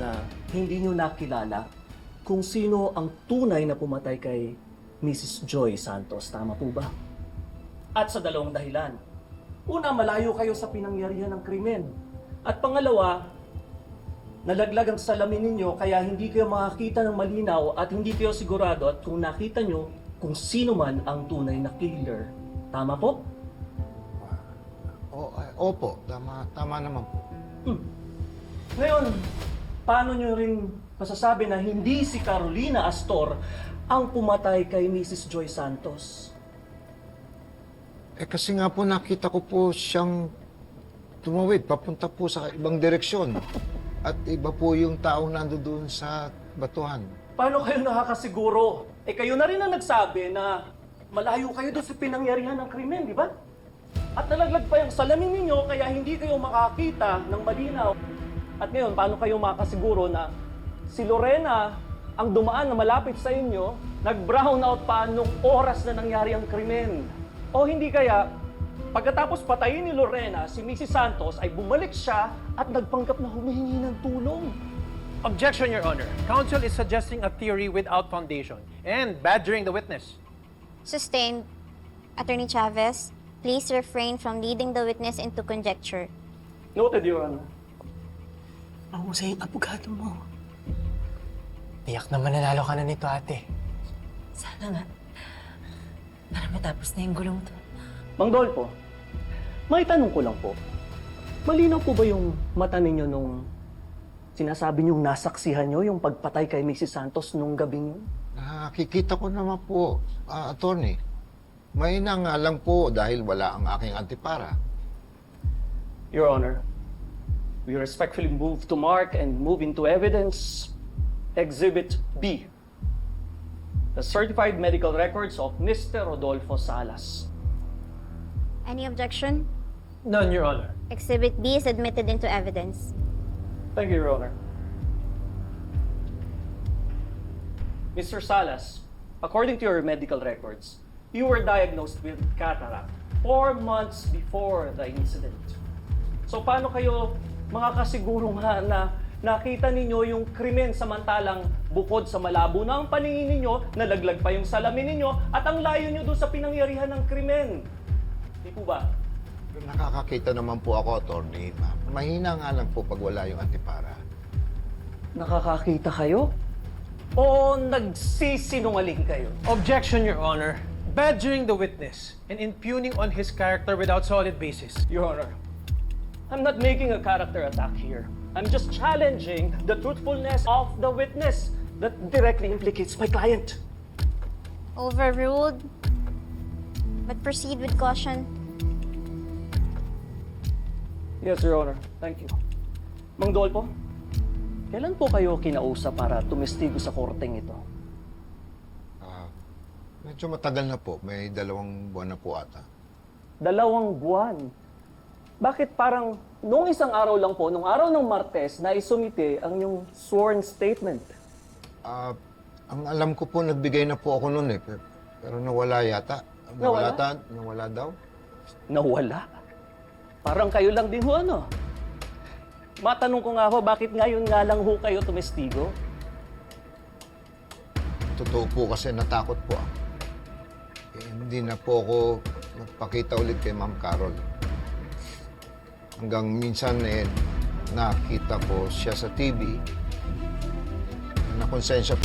na hindi nyo nakilala kung sino ang tunay na pumatay kay Mrs. Joy Santos. Tama po ba? At sa dalawang dahilan. Una, malayo kayo sa pinangyarihan ng krimen. At pangalawa, nalaglag ang salamin ninyo kaya hindi kayo makakita ng malinaw at hindi kayo sigurado at kung nakita nyo kung sino man ang tunay na killer. Tama po? Opo, tama naman po. Ngayon, paano nyo rin masasabi na hindi si Carolina Astor ang pumatay kay Mrs. Joy Santos? Kasi nga po nakita ko po siyang tumawid papunta po sa ibang direksyon. At iba po yung taong nandoon sa batuhan. Paano kayo nakakasiguro? Kayo na rin ang nagsabi na malayo kayo doon sa pinangyarihan ng krimen, di ba? At nalaglag pa yung salamin ninyo kaya hindi kayo makakita ng malinaw. At ngayon, paano kayo makakasiguro na si Lorena ang dumaan na malapit sa inyo, nag-brown out pa nung oras na nangyari ang krimen? O hindi kaya, pagkatapos patayin ni Lorena, si Mrs. Santos ay bumalik siya at nagpanggap na humihingi ng tulong? Objection, Your Honor. Counsel is suggesting a theory without foundation and badgering the witness. Sustained. Attorney Chavez, please refrain from leading the witness into conjecture. Noted, Your Honor. Mahusay yung abogado mo. Tiyak na mananalo ka na nito, ate. Sana nga. Para matapos na yung gulong to. Mang Dolpo, may tanong ko lang po. Malinaw po ba yung mata ninyo nung sinasabi niyong nasaksihan niyo yung pagpatay kay Mrs. Santos nung gabing yun? Nakikita ko naman po, attorney. May na nga lang po dahil wala ang aking antipara. Your Honor, we respectfully move to mark and move into evidence Exhibit B. The certified medical records of Mr. Rodolfo Salas. Any objection? None, Your Honor. Exhibit B is admitted into evidence. Thank you, Your Honor. Mr. Salas, according to your medical records, you were diagnosed with cataract 4 months before the incident. So paano kayo makakasiguro nga na nakita ninyo yung krimen samantalang bukod sa malabo na ang paningin ninyo, nalaglag pa yung salamin ninyo at ang layo nyo doon sa pinangyarihan ng krimen? Di po ba? Nakakakita naman po ako, attorney. Mahina nga lang po pag wala yung antipara. Nakakakita kayo? O nagsisinungaling kayo? Objection, Your Honor. Badgering the witness and impugning on his character without solid basis. Your Honor, I'm not making a character attack here. I'm just challenging the truthfulness of the witness that directly implicates my client. Overruled. But proceed with caution. Yes, Your Honor. Thank you. Mang Dolpo, kailan po kayo kinausap para tumestigo sa korteng ito? Medyo matagal na po. May 2 buwan na po ata. 2 buwan. Bakit parang nung isang araw lang po, nung araw ng Martes, na isumite ang yung sworn statement? Ang alam ko po, nagbigay na po ako noon eh. Pero nawala yata. Nawala? Nawala daw. Nawala? Parang kayo lang din ho, ano? Matanong ko nga ho, bakit ngayon nga lang ho kayo tumestigo? Totoo po kasi natakot po ako. Hindi na po ako magpakita ulit kay Ma'am Carol. Hanggang minsan nakita ko siya sa TV. Nakonsensya